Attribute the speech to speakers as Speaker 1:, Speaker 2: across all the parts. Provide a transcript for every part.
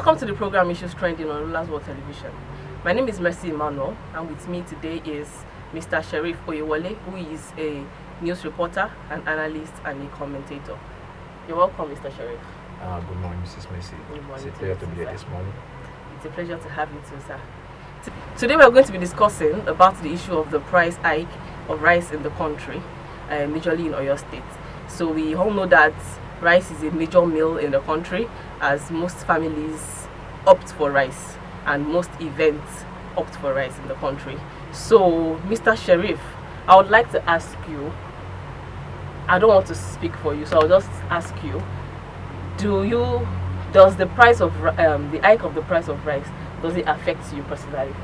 Speaker 1: Welcome to the program Issues Trending on Rulers World Television. My name is Mercy Emmanuel, and with me today is Mr. Sheriff Oyewole, who is a news reporter, an analyst, and a commentator. You're welcome, Mr. Sheriff.
Speaker 2: Good morning, Mrs. Mercy.
Speaker 1: Good morning.
Speaker 2: It's a pleasure to be here this morning.
Speaker 1: It's a pleasure to have you too, sir. Today we're going to be discussing about the issue of the price hike of rice in the country, majorly in Oyo State. So we all know that rice is a major meal in the country, as most families opt for rice and most events opt for rice in the country. So, Mr. Sheriff, I would like to ask you, I don't want to speak for you, so I'll just ask you, does the price of the hike of the price of rice, does it affect you personally?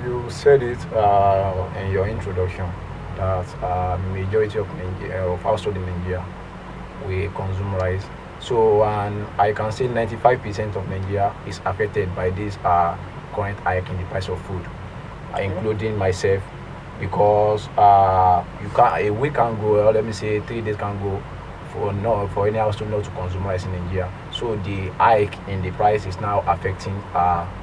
Speaker 2: You said it in your introduction that majority of households in Nigeria we consume rice. So, and I can say 95% of Nigeria is affected by this current hike in the price of food, including myself, because a week can go, or let me say 3 days can go for any household not to consume rice in Nigeria. So the hike in the price is now affecting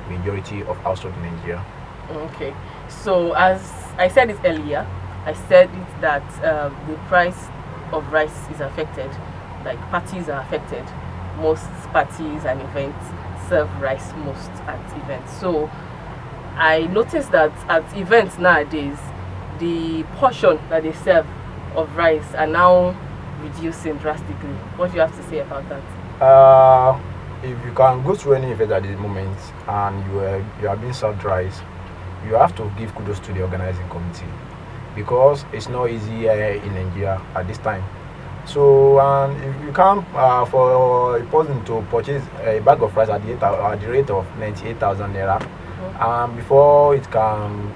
Speaker 2: majority of households in Nigeria.
Speaker 1: Okay. So as I said it earlier, I said it that the price of rice is affected, like parties are affected. Most parties and events serve rice most at events. So I noticed that at events nowadays, the portion that they serve of rice are now reducing drastically. What do you have to say about that?
Speaker 2: If you can go to any event at the moment and you are being served rice, you have to give kudos to the organizing committee, because it's not easy in Nigeria at this time. So, and if you can, for a person to purchase a bag of rice at the rate of 98,000 naira, before it can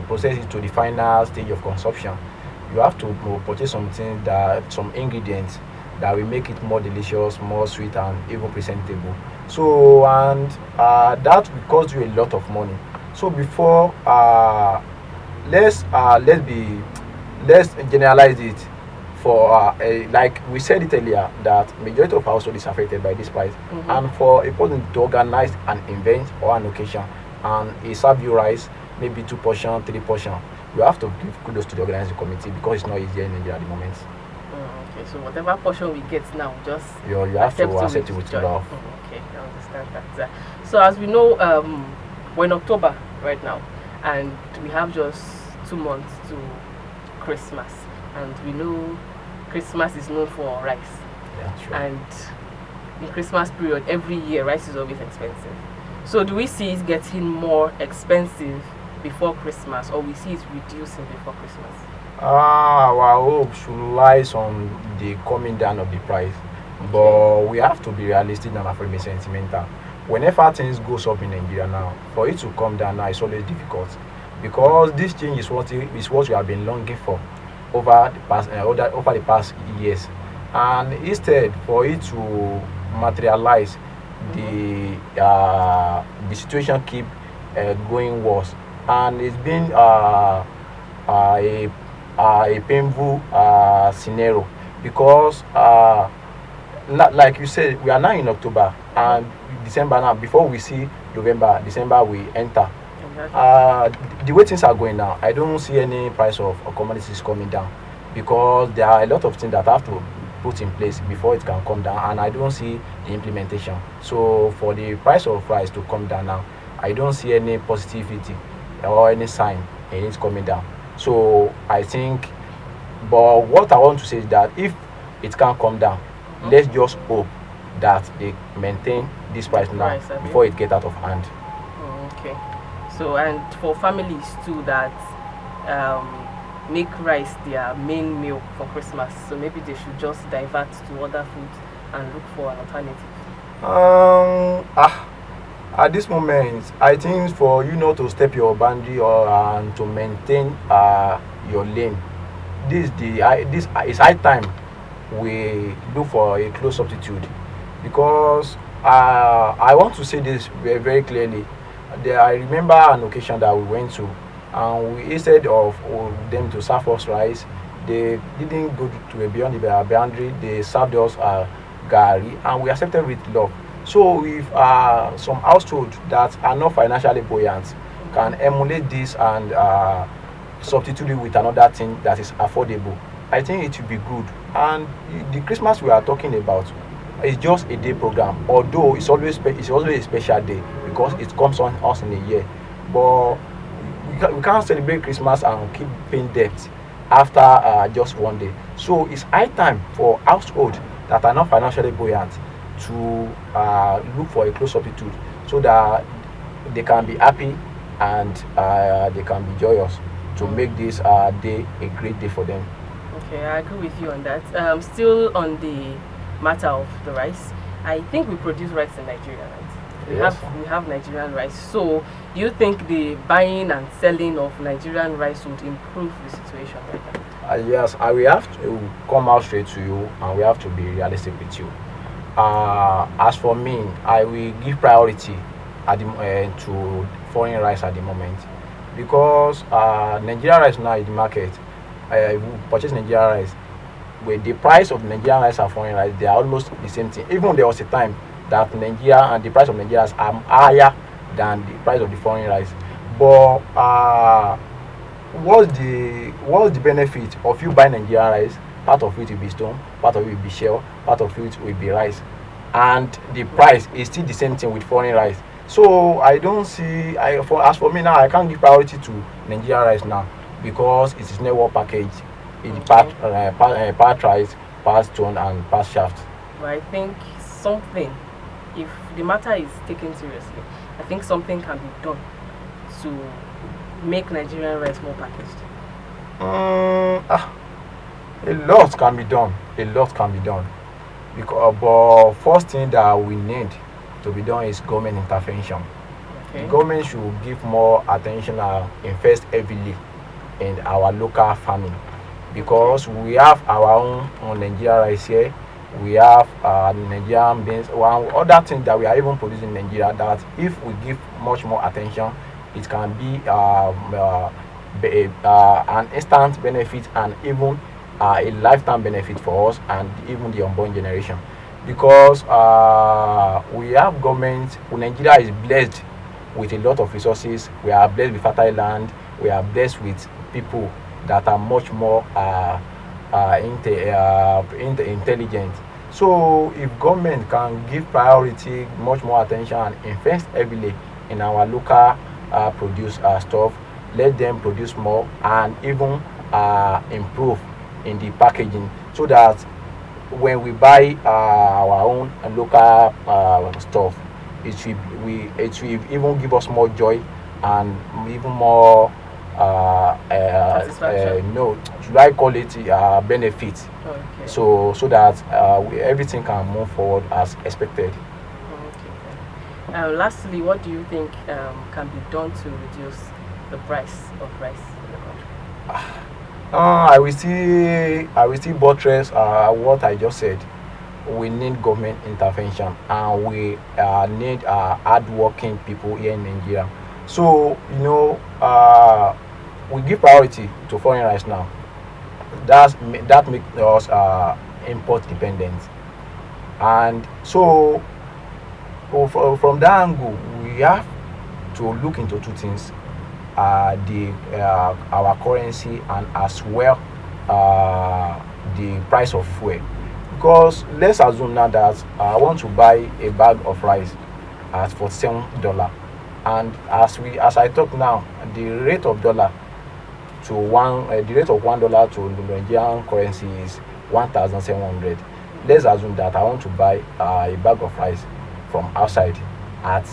Speaker 2: process it to the final stage of consumption, you have to purchase some ingredients that will make it more delicious, more sweet, and even presentable. So, and that will cost you a lot of money. So, before let's generalize it. For like we said it earlier, that majority of household is affected by this price, and for a person to organize an event or an occasion and he serve you rice, maybe 2 portion, 3 portion, you have to give kudos to the organizing committee, because it's not easy in India at the moment.
Speaker 1: Okay, so whatever portion we get now, just
Speaker 2: you have to accept it with love.
Speaker 1: Okay, I understand that. So as we know, we're in October right now, and we have just 2 months to Christmas, and we know Christmas is known for rice.
Speaker 2: Yeah, sure.
Speaker 1: And in Christmas period, every year rice is always expensive. So do we see it getting more expensive before Christmas, or we see it reducing before Christmas?
Speaker 2: Our hope should lie on the coming down of the price, but we have to be realistic and afraid be sentimental. Whenever things goes up in Nigeria now, for it to come down now is always difficult, because this change is what we have been longing for over the past years, and instead for it to materialize, the situation keep going worse, and it's been a painful scenario, because like you said, we are now in October and December now. Before we see November, December we enter. The way things are going now, I don't see any price of commodities coming down, because there are a lot of things that have to put in place before it can come down, and I don't see the implementation. So for the price of rice to come down now, I don't see any positivity or any sign in it coming down. So I think, but what I want to say is that if it can come down, let's just hope that they maintain this price now before it gets out of hand.
Speaker 1: Okay. So, and for families too that make rice their main meal for Christmas, so maybe they should just divert to other foods and look for an alternative.
Speaker 2: At this moment, I think for you not to step your boundary or and to maintain your lane, this is high time we look for a close substitute, because I want to say this very, very clearly. I remember an occasion that we went to, and we, instead of them to serve us rice, they didn't go to beyond the boundary. They served us gari, and we accepted with love. So if some households that are not financially buoyant can emulate this and substitute it with another thing that is affordable, I think it will be good. And the Christmas we are talking about is just a day program, although it's always a special day because it comes on us in a year. But we can't celebrate Christmas and keep paying debt after just one day. So it's high time for households that are not financially buoyant to look for a close substitute so that they can be happy and they can be joyous to make this day a great day for them.
Speaker 1: Okay, I agree with you on that. Still on the matter of the rice, I think we produce rice in Nigeria, right?
Speaker 2: Yes.
Speaker 1: We have Nigerian rice. So, do you think the buying and selling of Nigerian rice would improve the situation right now?
Speaker 2: Yes, I will have to come out straight to you and we have to be realistic with you. As for me, I will give priority to foreign rice at the moment because Nigerian rice now in the market, if you purchase Nigerian rice, with the price of Nigerian rice and foreign rice, they are almost the same thing. Even there was a time that Nigeria and the price of Nigerian rice are higher than the price of the foreign rice. But what's the benefit of you buying Nigerian rice? Part of it will be stone, part of it will be shell, part of it will be rice, and the price is still the same thing with foreign rice. So I don't see. As for me now, I can't give priority to Nigerian rice now because it is network package. It's part rice, part stone, and part shaft.
Speaker 1: But I think something, if the matter is taken seriously, I think something can be done to make Nigerian rice more packaged.
Speaker 2: A lot can be done. A lot can be done. Because, but first thing that we need to be done is government intervention.
Speaker 1: Okay.
Speaker 2: The government should give more attention and invest heavily in our local farming because we have our own Nigerian rice here. We have Nigerian beans. One other thing that we are even producing in Nigeria that if we give much more attention, it can be an instant benefit and even a lifetime benefit for us and even the unborn generation because we have government. Nigeria is blessed with a lot of resources. We are blessed with fertile land. We are blessed with people that are much more intelligent. So if government can give priority, much more attention and invest heavily in our local produce stuff, let them produce more and even improve in the packaging so that when we buy our own local stuff, it will even give us more joy and even more no, should I call it benefit?
Speaker 1: Okay.
Speaker 2: So that everything can move forward as expected.
Speaker 1: Okay. Lastly, what do you think can be done to reduce the price of rice in the country?
Speaker 2: I will still buttress what I just said. We need government intervention and we need hardworking people here in Nigeria. So we give priority to foreign rice now. That makes us import dependent, and so from that angle, we have to look into two things: the our currency and as well the price of fuel. Because let's assume now that I want to buy a bag of rice at $47, and as I talk now, the rate of $1 to the Nigerian currency is 1,700. Let's assume that I want to buy a bag of rice from outside at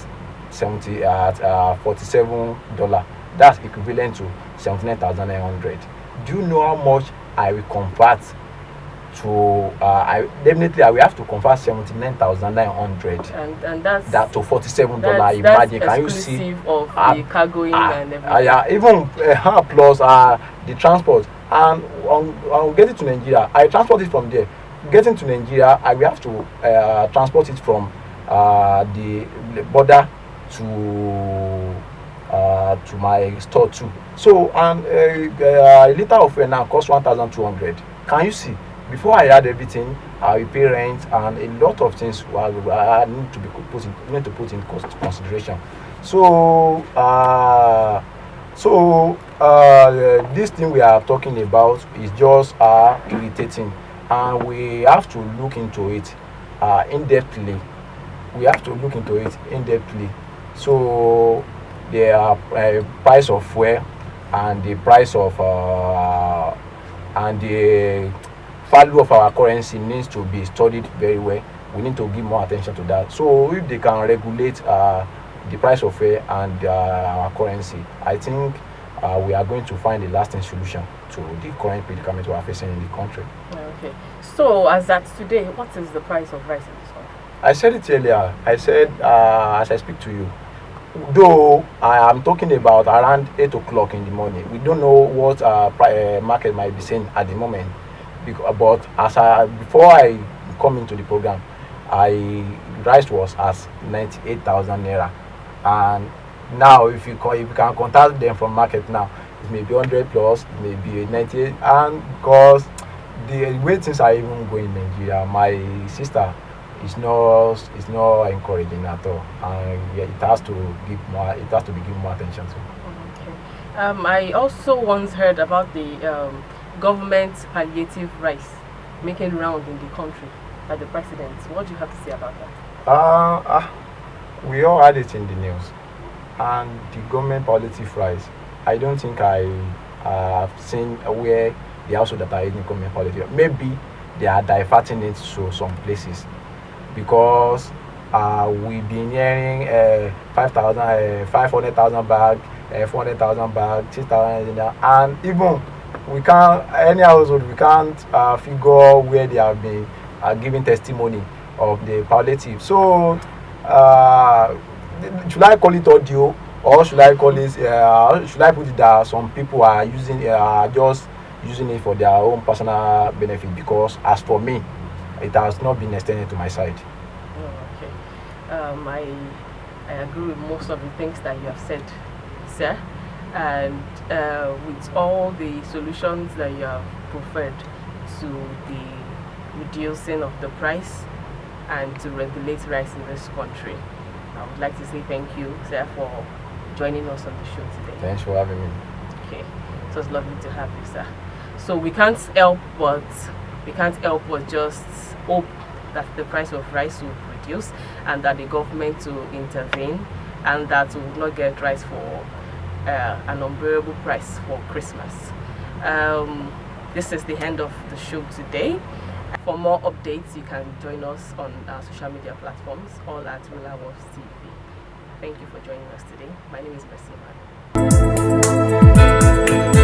Speaker 2: $47. That's equivalent to 79,900. Do you know how much I will convert to? I will have to convert 79,900
Speaker 1: and
Speaker 2: that to $47.
Speaker 1: That's
Speaker 2: Imagine, can you see?
Speaker 1: Of the cargoing and everything.
Speaker 2: Yeah, even plus the transport and on getting to Nigeria, I transport it from there. Getting to Nigeria, I will have to transport it from the border to my store too. So and a liter of fuel now costs 1,200. Can you see? before I add everything, I will pay rent and a lot of things I need to be put in consideration. So this thing we are talking about is just irritating, and we have to look into it in-depthly. We have to look into it in-depthly. So the price of fuel and the price of and the value of our currency needs to be studied very well. We need to give more attention to that. So if they can regulate the price of fuel and our currency, I think we are going to find a lasting solution to the current predicament we are facing in the country.
Speaker 1: Okay. So as at today, what is the price of rice in this country?
Speaker 2: I said it earlier. I said as I speak to you, though I am talking about around 8 o'clock in the morning. We don't know what market might be saying at the moment. But before I come into the program, rice was as 98,000 naira, and now if you can contact them from market now, it may be 100 plus, it may be 98, and because the way things are even going in Nigeria, my sister is not encouraging at all, and yeah, it has to be given more attention to.
Speaker 1: Okay. I also once heard about the government palliative rice making round in the country by the president. What do you have to say about that?
Speaker 2: We all had it in the news, and the government palliative rice. I don't think I have seen where the household that are eating government palliative. Maybe they are diverting it to some places, because we've been hearing 500,000 bag, 400,000 bag, 6,000, and even we can't any household we can't figure where they have been giving testimony of the palliative. So should I call it audio, or should I call it should I put it that some people are just using it for their own personal benefit? Because as for me, it has not been extended to my side.
Speaker 1: Oh, okay. I agree with most of the things that you have said, sir. And with all the solutions that you have preferred to the reducing of the price and to regulate rice in this country, I would like to say thank you, sir, for joining us on the show today.
Speaker 2: Thanks for having me.
Speaker 1: Okay, it was lovely to have you, sir. So we can't help but just hope that the price of rice will reduce, and that the government will intervene, and that we will not get rice for an unbearable price for Christmas. This is the end of the show today. For more updates, you can join us on our social media platforms, all at Ruler Wars TV. Thank you for joining us today. My name is Bessie Man.